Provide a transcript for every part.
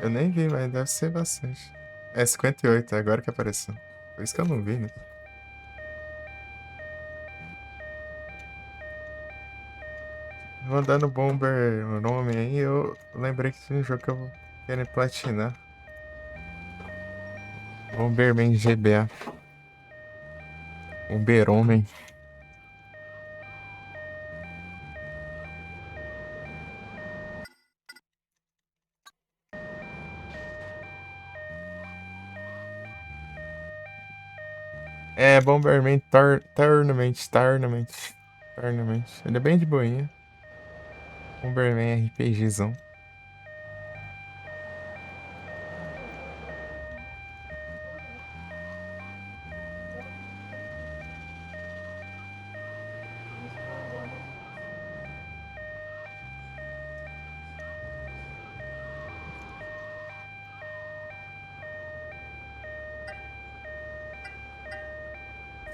Eu nem vi, mas deve ser bastante. É 58, é agora que apareceu. Por isso que eu não vi, né? Rodando Bomber o nome aí, eu lembrei que tinha um jogo que eu quero platinar. Bomberman GBA. Bomberman. É, Bomberman Tournament. Ele é bem de boinha. Bomberman RPGzão.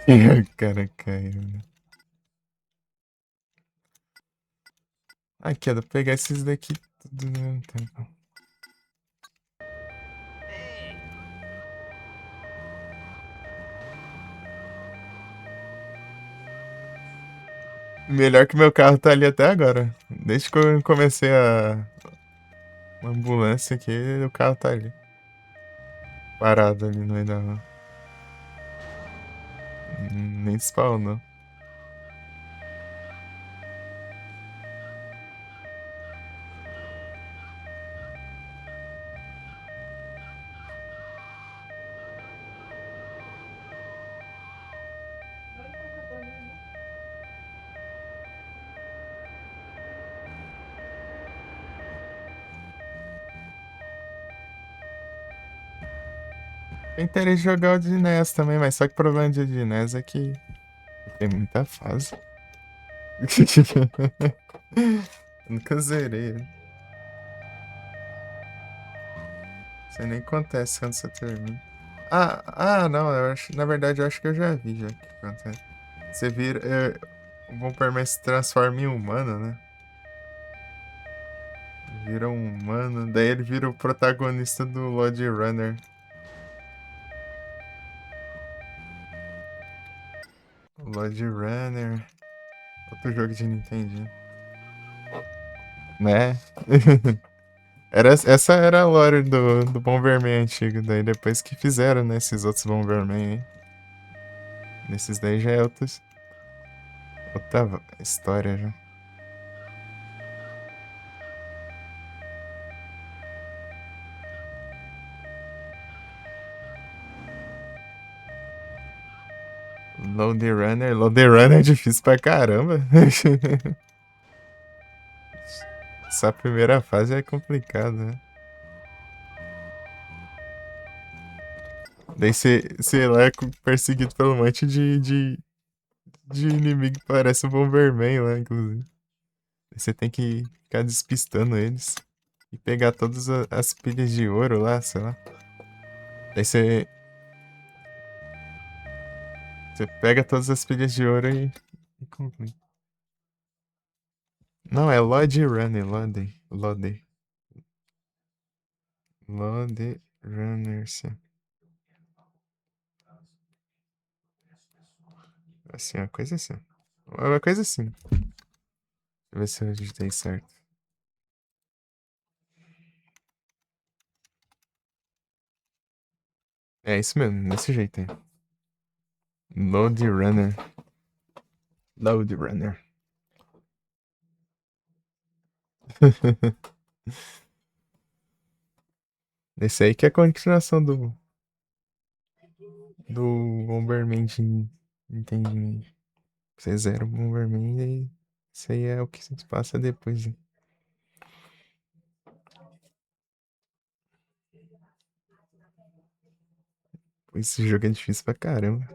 O cara caiu, né? Aqui, ó, dá pra pegar esses daqui tudo no mesmo tempo. Melhor que meu carro tá ali até agora. Desde que eu comecei a ambulância aqui, o carro tá ali. Parado ali no meio da rua. Nem spawnou. Tem interesse de jogar o de NES também, mas só que o problema de NES é que tem muita fase. Nunca zerei, né? Você nem acontece quando você termina. Não, na verdade eu acho que eu já vi já que acontece. Você vira, o Bomberman se transforma em humano, né? Vira um humano, daí ele vira o protagonista do Lodge Runner. Lodge Runner, outro jogo de Nintendo, né? Essa era a lore do Bomberman antigo, daí depois que fizeram, né, esses outros Bomberman aí. Nesses daí já é outra história já. Load Runner é difícil pra caramba. Essa primeira fase é complicada, né? Daí você lá é perseguido por um monte de inimigo que parece o Bomberman lá, inclusive. Daí você tem que ficar despistando eles. E pegar todas as pilhas de ouro lá, sei lá. Daí você pega todas as pilhas de ouro e conclui. Não, é Lode Runner, Lode Runner, sim. Assim, uma coisa assim. Uma coisa assim. Deixa eu ver se eu digitei certo. É isso mesmo, desse jeito aí. Load Runner. Load Runner. Esse aí que é a continuação do Bomberman de Nintendinho. Você zera o Bomberman e aí isso aí é o que se passa depois, né? Esse jogo é difícil pra caramba.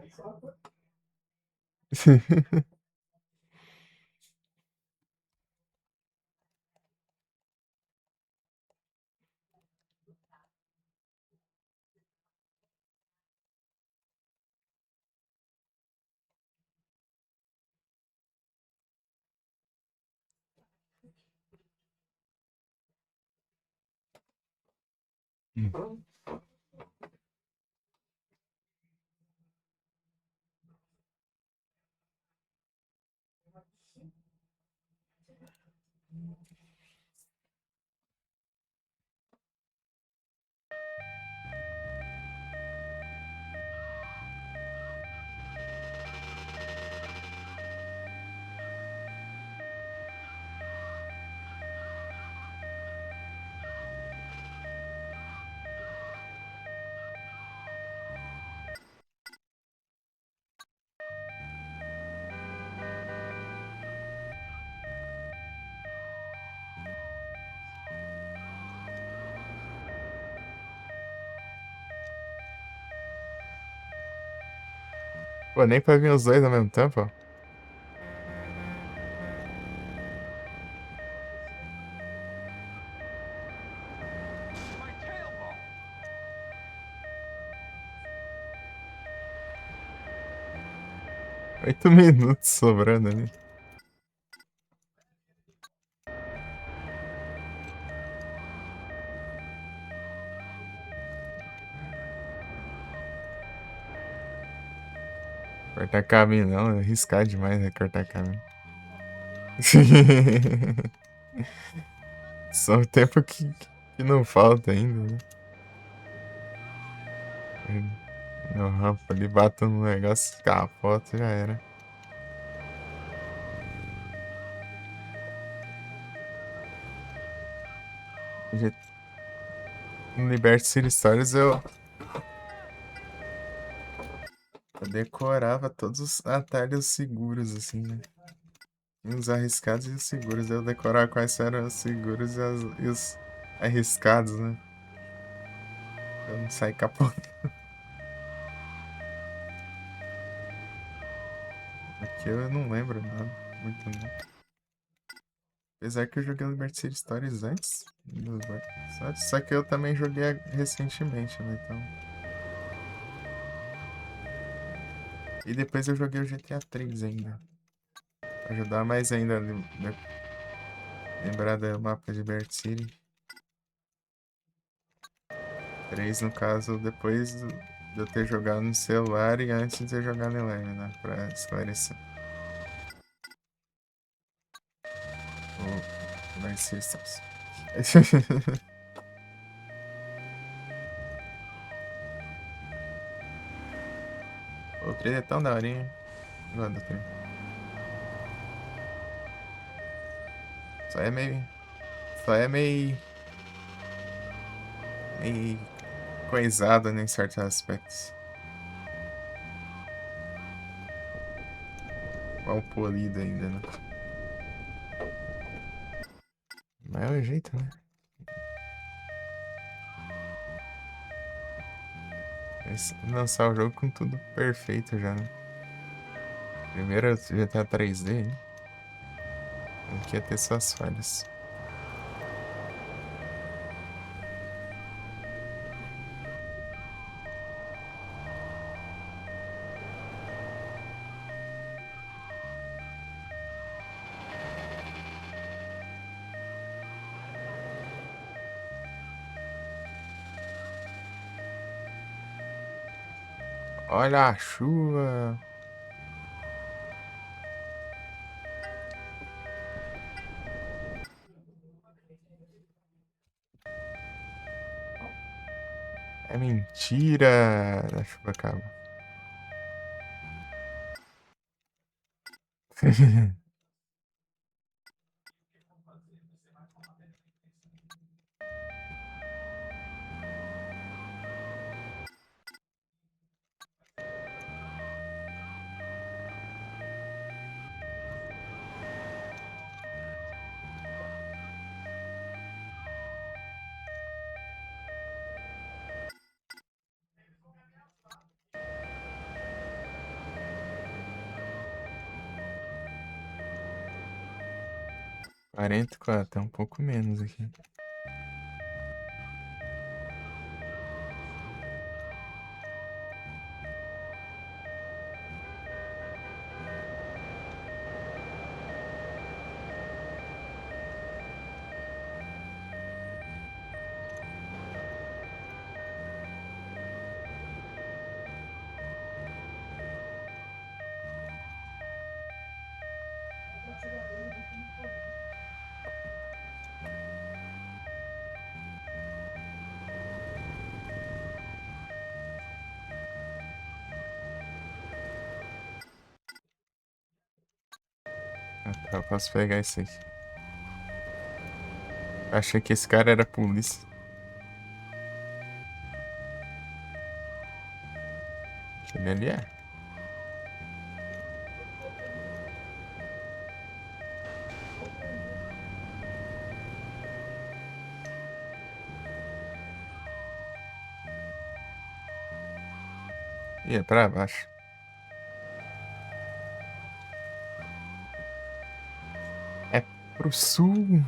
Hum. Pô, nem pra vir os dois ao mesmo tempo, ó. My tailbone. 8 minutos sobrando ali. Cortar caminho não, é arriscar demais, né? Cortar caminho. Só o tempo que não falta ainda, né? No rampa ali, bato no negócio, a foto já era. Já- No Liberty City Stories eu decorava todos os atalhos seguros, assim, né? E os arriscados e os seguros. Eu decorava quais eram os seguros e os arriscados, né? Eu não saí capotando. Aqui eu não lembro nada. Muito não. Apesar que eu joguei o Liberty City Stories antes. Só que eu também joguei recentemente, né? Então. E depois eu joguei o GTA 3 ainda. Pra ajudar mais ainda a lembrar do mapa de Liberty City. 3 no caso, depois de eu ter jogado no celular e antes de ter jogado no Leme, né? Pra esclarecer. O Liberty City Stories. O trailer é tão daorinha. Gosto do trailer. Só é meio. Só é meio coisado, né, em certos aspectos. Mal polido ainda, né? Mas é o jeito, né? Lançar o jogo com tudo perfeito já, né? Primeiro GTA 3D, hein? Não quer ter suas falhas. Olha a chuva! É mentira! A chuva acaba. Quarenta, até um pouco menos aqui. Ah, tá, eu posso pegar isso aqui. Achei que esse cara era a polícia. Aquele ali é. E é pra baixo. É pro sul.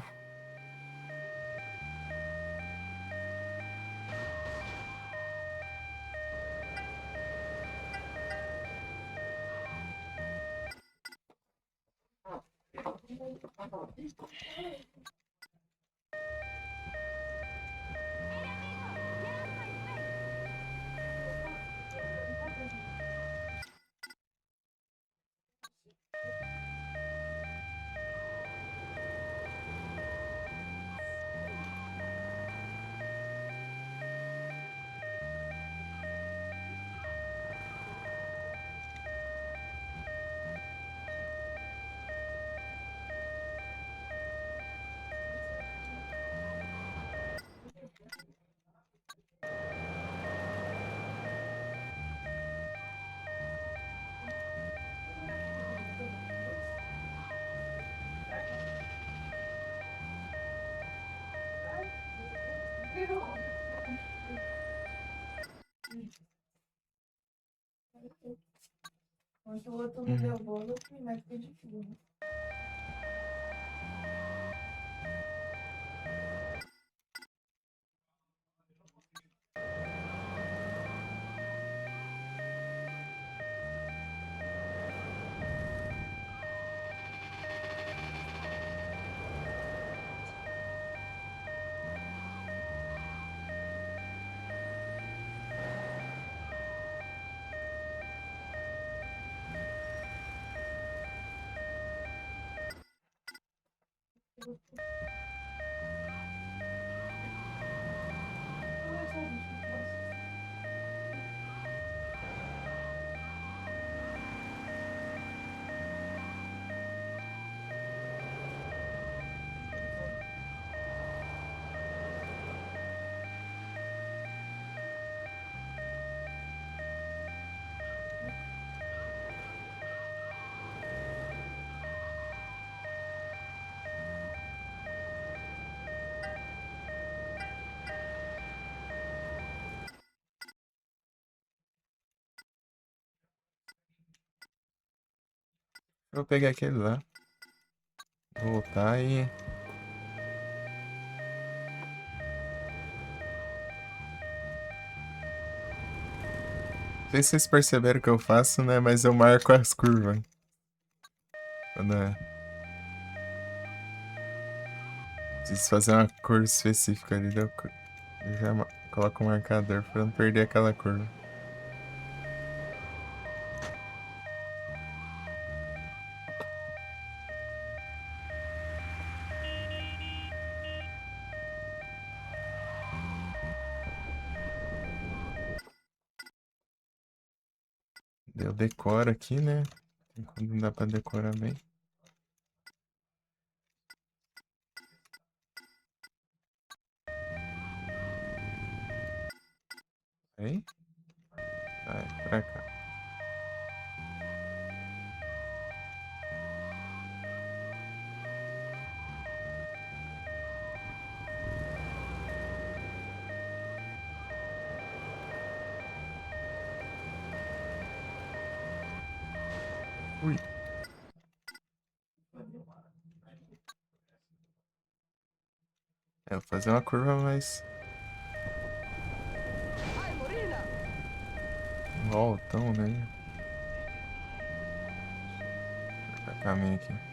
Eu vou pegar aquele lá. Voltar e. Não sei se vocês perceberam o que eu faço, né? Mas eu marco as curvas. Quando preciso fazer uma curva específica ali, eu já coloco um marcador pra não perder aquela curva. Eu decoro aqui, né? Quando não dá pra decorar bem. Aí. Vai pra cá. Ui. É, vou fazer uma curva mais. Um voltão, né? Pra caminho aqui.